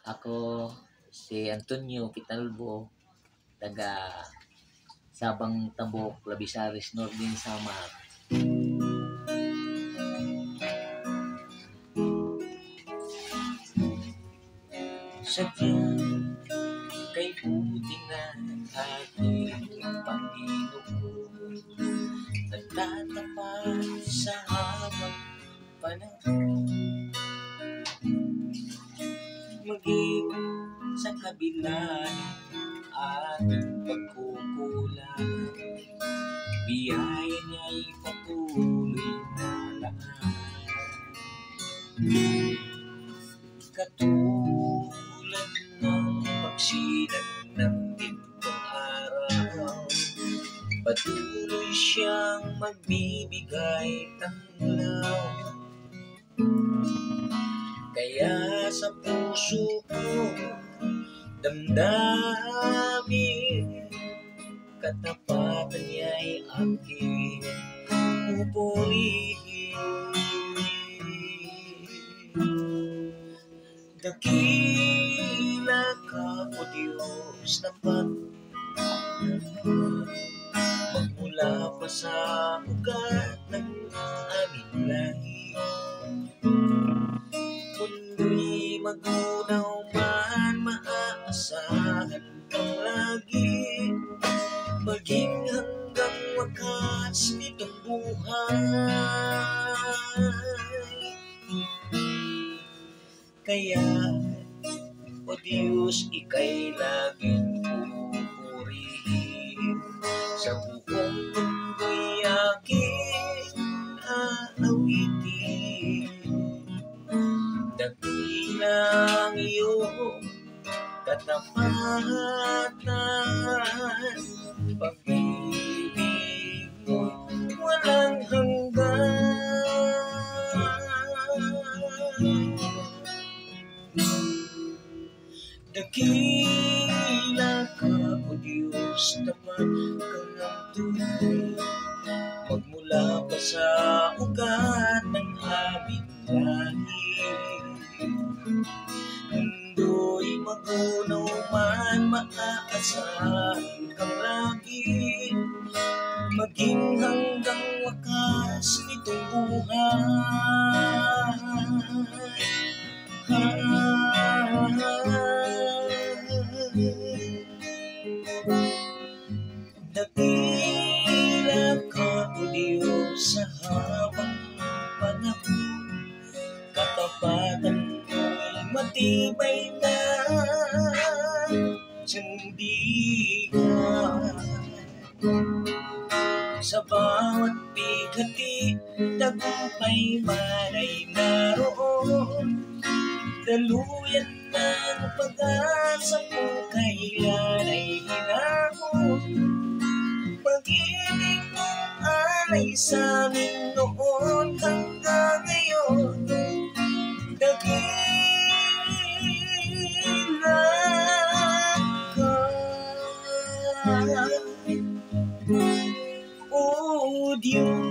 Ako si Antonio Kitalbo, taga Sabang Tabok, Labisaris Northern Samar. Sadyang kay buti ng ating Panginoon, nagtatapat sa habang panahon, maging sa kabila ng ating pagkukulang, biyaya niya'y patuloy na laan. Katulad ng pagsilang ng gintong araw, patuloy siyang magbibigay tanglaw. Kaya sa puso ko damdamin, katapatan niya'y aking pupurihin. Dakila ka, O Diyos, tapat magmula pa sa ugat ng aming lahi. Mundo'y magunaw man, maaasahan kang lagi, maging hanggang wakas nitong buhay. Kaya, O Diyos, ika'y laging pupurihin, sa buong mundo'y aking aawitin. Dakila ang iyong katapatan, pag-ibig mo'y walang hanggan. Dakila ka, O Diyos, tapat kang ang tunay, magmula pa sa ugat ng aming lahi. Mundo'y magunaw man, maaasahan kang lagi, maging hanggang wakas nitong buhay. Dakila ka, O Diyos, sa habang panahon, katapatan mo'y matibay na sandigan. Sa bawat bigati, tagumpay man ay naroon, daluyan ng pag-asa kung kailan ay hinahon. Pag-ibig mong alay sa amin noon hanggang ngayon, dakila ka, O Diyos.